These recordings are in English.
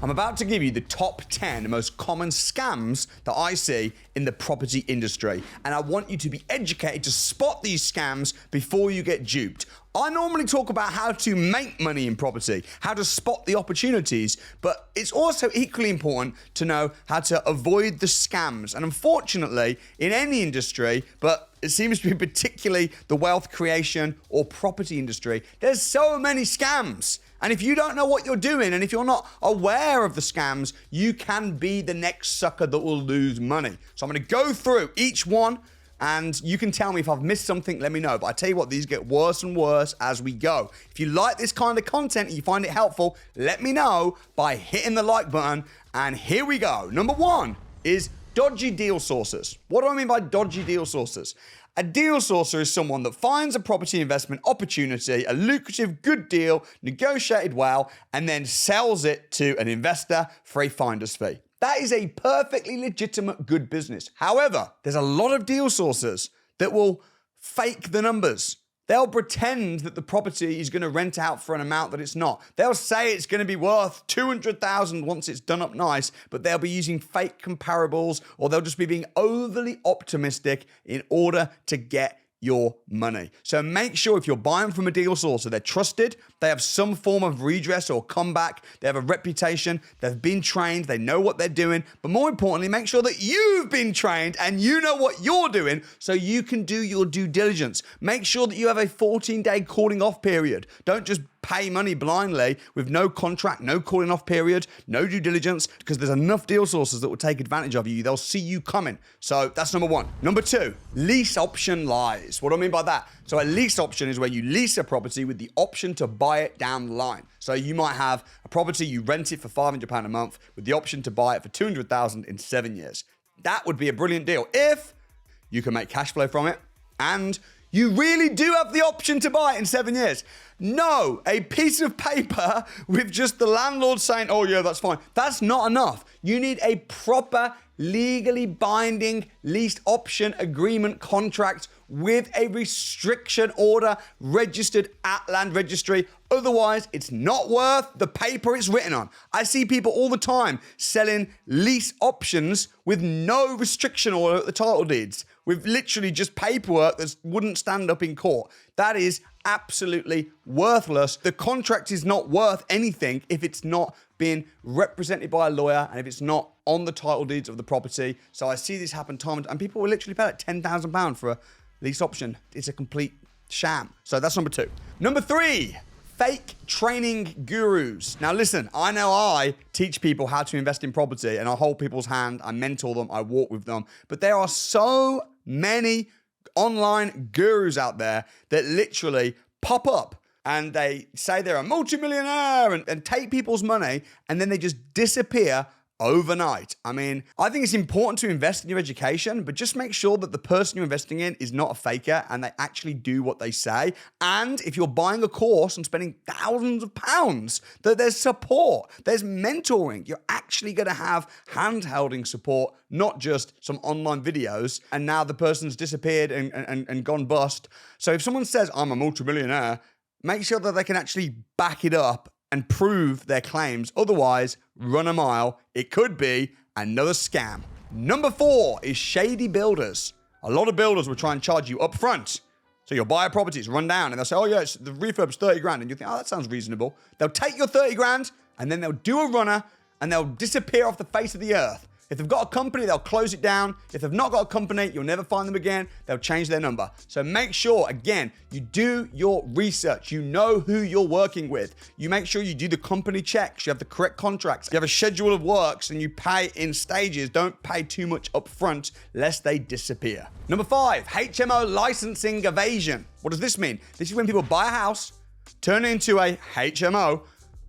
I'm about to give you the top 10 most common scams that I see in the property industry. And I want you to be educated to spot these scams before you get duped. I normally talk about how to make money in property, how to spot the opportunities, but it's also equally important to know how to avoid the scams. And unfortunately, in any industry, but it seems to be particularly the wealth creation or property industry, there's so many scams. And if you don't know what you're doing, and if you're not aware of the scams, you can be the next sucker that will lose money. So I'm going to go through each one, and you can tell me if I've missed something, let me know. But I tell you what, these get worse and worse as we go. If you like this kind of content and you find it helpful, let me know by hitting the like button. And here we go. Number one is dodgy deal sources. What do I mean by dodgy deal sources? A deal sourcer is someone that finds a property investment opportunity, a lucrative, good deal, negotiated well, and then sells it to an investor for a finder's fee. That is a perfectly legitimate, good business. However, there's a lot of deal sources that will fake the numbers. They'll pretend that the property is going to rent out for an amount that it's not. They'll say it's going to be worth $200,000 once it's done up nice, but they'll be using fake comparables, or they'll just be being overly optimistic in order to get your money. So make sure if you're buying from a deal sourcer, they're trusted, they have some form of redress or comeback, they have a reputation, they've been trained, they know what they're doing, but more importantly, make sure that you've been trained and you know what you're doing so you can do your due diligence. Make sure that you have a 14-day calling off period. Don't just pay money blindly with no contract, no calling off period, no due diligence, because there's enough deal sources that will take advantage of you. They'll see you coming. So that's number one. Number two, lease option lies. What do I mean by that? So a lease option is where you lease a property with the option to buy it down the line. So you might have a property, you rent it for £500 a month with the option to buy it for $200,000 in 7 years. That would be a brilliant deal if you can make cash flow from it and you really do have the option to buy it in 7 years. No, a piece of paper with just the landlord saying, oh yeah, that's fine. That's not enough. You need a proper, legally binding lease option agreement contract with a restriction order registered at land registry. Otherwise, it's not worth the paper it's written on. I see people all the time selling lease options with no restriction order at the title deeds, with literally just paperwork that wouldn't stand up in court. That is absolutely worthless. The contract is not worth anything if it's not being represented by a lawyer and if it's not on the title deeds of the property. So I see this happen time and people will literally pay like £10,000 for a lease option. It's a complete sham. So that's number two. Number three, fake training gurus. Now listen, I know I teach people how to invest in property and I hold people's hand, I mentor them, I walk with them, but there are so many online gurus out there that literally pop up and they say they're a multimillionaire and take people's money and then they just disappear overnight. I mean, I think it's important to invest in your education, but just make sure that the person you're investing in is not a faker and they actually do what they say. And if you're buying a course and spending thousands of pounds, that there's support, there's mentoring. You're actually going to have hand-holding support, not just some online videos. And now the person's disappeared and gone bust. So if someone says, I'm a multimillionaire, make sure that they can actually back it up and prove their claims. Otherwise, run a mile. It could be another scam. Number four is shady builders. A lot of builders will try and charge you up front. So you'll buy a property, it's run down, and they'll say, oh yeah, the refurb's 30 grand. And you think, oh, that sounds reasonable. They'll take your 30 grand, and then they'll do a runner, and they'll disappear off the face of the earth. If they've got a company, they'll close it down. If they've not got a company, you'll never find them again. They'll change their number. So make sure, again, you do your research. You know who you're working with. You make sure you do the company checks. You have the correct contracts. You have a schedule of works and you pay in stages. Don't pay too much up front lest they disappear. Number five, HMO licensing evasion. What does this mean? This is when people buy a house, turn it into a HMO,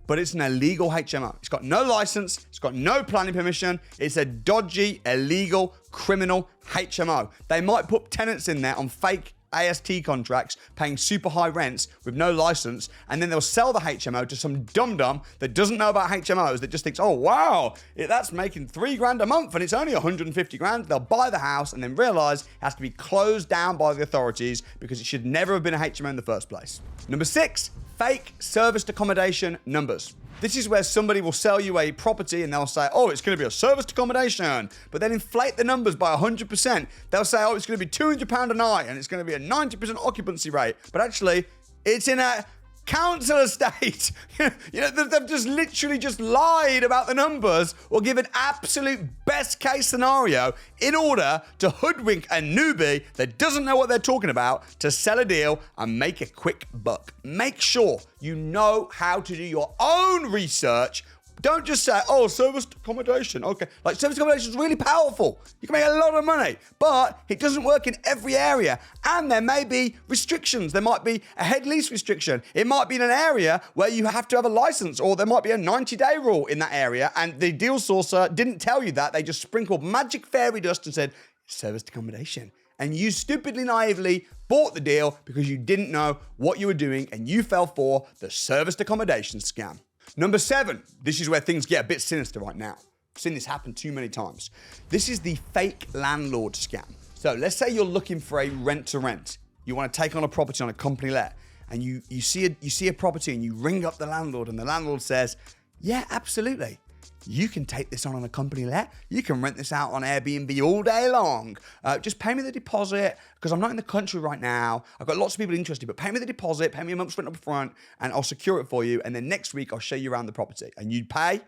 but it's an illegal HMO. It's got no license. It's got no planning permission. It's a dodgy, illegal, criminal HMO. They might put tenants in there on fake AST contracts, paying super high rents with no license, and then they'll sell the HMO to some dum-dum that doesn't know about HMOs, that just thinks, oh, wow, that's making $3 grand a month and it's only 150 grand. They'll buy the house and then realize it has to be closed down by the authorities because it should never have been a HMO in the first place. Number six, fake serviced accommodation numbers. This is where somebody will sell you a property and they'll say, oh, it's going to be a serviced accommodation, but then inflate the numbers by 100%. They'll say, oh, it's going to be £200 a night and it's going to be a 90% occupancy rate. But actually, it's in a council estate. They've just literally just lied about the numbers or given absolute best case scenario in order to hoodwink a newbie that doesn't know what they're talking about to sell a deal and make a quick buck. Make sure you know how to do your own research. Don't just say, oh, serviced accommodation. Okay, like serviced accommodation is really powerful. You can make a lot of money, but it doesn't work in every area. And there may be restrictions. There might be a head lease restriction. It might be in an area where you have to have a license, or there might be a 90-day rule in that area. And the deal sourcer didn't tell you that. They just sprinkled magic fairy dust and said, serviced accommodation. And you stupidly, naively bought the deal because you didn't know what you were doing and you fell for the serviced accommodation scam. Number 7, this is where things get a bit sinister right now. I've seen this happen too many times. This is the fake landlord scam. So let's say you're looking for a rent-to-rent. You want to take on a property on a company let, and you see a property and you ring up the landlord and the landlord says, yeah, absolutely. You can take this on a company let. You can rent this out on Airbnb all day long. Just pay me the deposit because I'm not in the country right now. I've got lots of people interested, but pay me the deposit, pay me a month's rent up front, and I'll secure it for you. And then next week, I'll show you around the property. And you'd pay.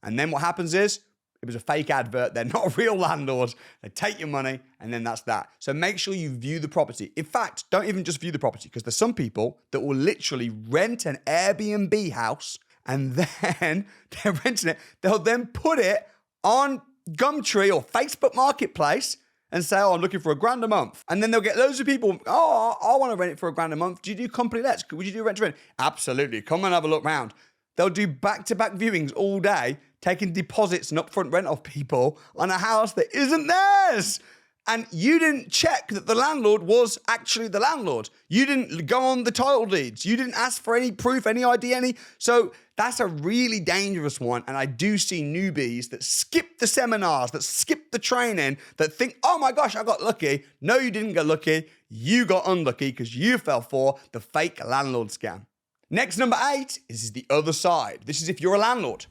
And then what happens is, it was a fake advert. They're not real landlords. They take your money, and then that's that. So make sure you view the property. In fact, don't even just view the property, because there's some people that will literally rent an Airbnb house, and then they're renting it. They'll then put it on Gumtree or Facebook Marketplace and say, oh, I'm looking for £1,000 a month. And then they'll get loads of people, oh, I want to rent it for £1,000 a month. Do you do company lets? Would you do rent to rent? Absolutely. Come and have a look round. They'll do back-to-back viewings all day, taking deposits and upfront rent off people on a house that isn't theirs. And you didn't check that the landlord was actually the landlord. You didn't go on the title deeds. You didn't ask for any proof, any ID, any. So that's a really dangerous one. And I do see newbies that skip the seminars, that skip the training, that think, oh my gosh, I got lucky. No, you didn't get lucky. You got unlucky because you fell for the fake landlord scam. Next, number 8 is the other side. This is if you're a landlord.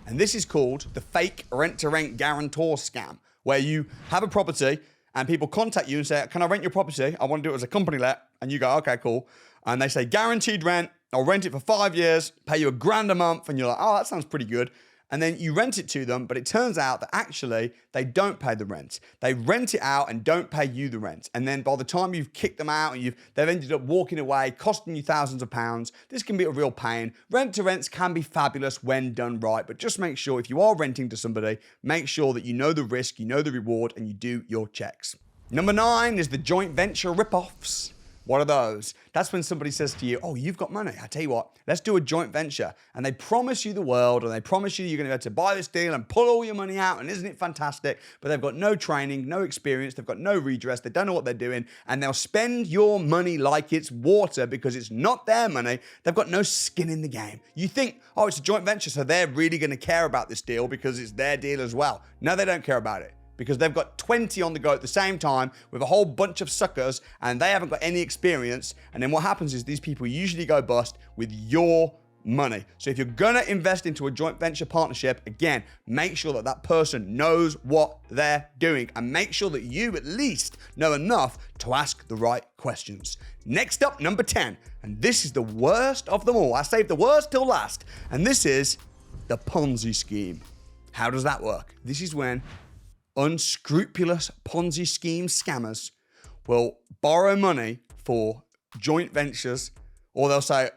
And this is called the fake rent-to-rent guarantor scam, where you have a property and people contact you and say, can I rent your property? I want to do it as a company let. And you go, okay, cool. And they say, guaranteed rent. I'll rent it for 5 years, pay you £1,000 a month. And you're like, oh, that sounds pretty good. And then you rent it to them, but it turns out that actually they don't pay the rent. They rent it out and don't pay you the rent. And then by the time you've kicked them out and they've ended up walking away, costing you thousands of pounds, this can be a real pain. Rent-to-rents can be fabulous when done right, but just make sure if you are renting to somebody, make sure that you know the risk, you know the reward, and you do your checks. Number 9 is the joint venture rip-offs. What are those? That's when somebody says to you, oh, you've got money. I tell you what, let's do a joint venture. And they promise you the world, and they promise you you're going to be able to buy this deal and pull all your money out, and isn't it fantastic? But they've got no training, no experience, they've got no redress, they don't know what they're doing, and they'll spend your money like it's water because it's not their money. They've got no skin in the game. You think, oh, it's a joint venture, so they're really going to care about this deal because it's their deal as well. No, they don't care about it, because they've got 20 on the go at the same time with a whole bunch of suckers and they haven't got any experience. And then what happens is these people usually go bust with your money. So if you're going to invest into a joint venture partnership, again, make sure that that person knows what they're doing and make sure that you at least know enough to ask the right questions. Next up, number 10, and this is the worst of them all. I saved the worst till last, and this is the Ponzi scheme. How does that work? This is when unscrupulous Ponzi scheme scammers will borrow money for joint ventures, or they'll say,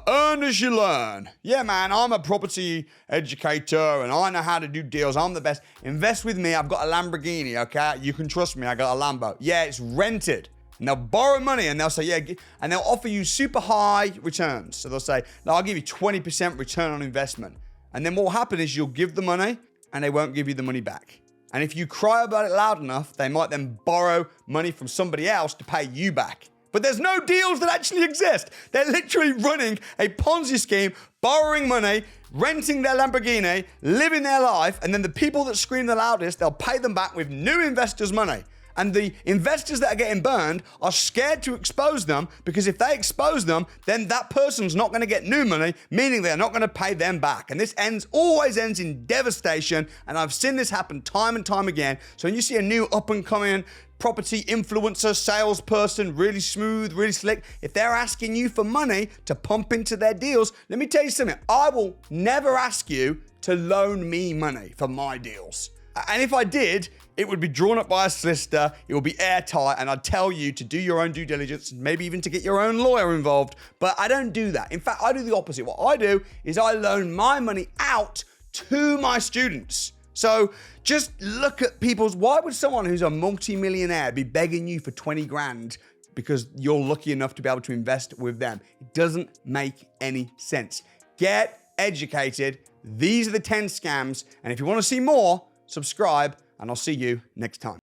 earn as you learn. Yeah, man, I'm a property educator and I know how to do deals. I'm the best. Invest with me. I've got a Lamborghini, okay? You can trust me. I got a Lambo. Yeah, it's rented. And they'll borrow money and they'll say, yeah, and they'll offer you super high returns. So they'll say, no, I'll give you 20% return on investment. And then what will happen is you'll give the money and they won't give you the money back. And if you cry about it loud enough, they might then borrow money from somebody else to pay you back. But there's no deals that actually exist. They're literally running a Ponzi scheme, borrowing money, renting their Lamborghini, living their life, and then the people that scream the loudest, they'll pay them back with new investors' money. And the investors that are getting burned are scared to expose them, because if they expose them, then that person's not going to get new money, meaning they're not going to pay them back. And this always ends in devastation. And I've seen this happen time and time again. So when you see a new up-and-coming property influencer, salesperson, really smooth, really slick, if they're asking you for money to pump into their deals, let me tell you something. I will never ask you to loan me money for my deals. And if I did, it would be drawn up by a solicitor, it will be airtight, and I'd tell you to do your own due diligence, maybe even to get your own lawyer involved. But I don't do that. In fact, I do the opposite. What I do is I loan my money out to my students. So just look at why would someone who's a multi-millionaire be begging you for 20 grand because you're lucky enough to be able to invest with them? It doesn't make any sense. Get educated. These are the 10 scams. And if you want to see more, subscribe, and I'll see you next time.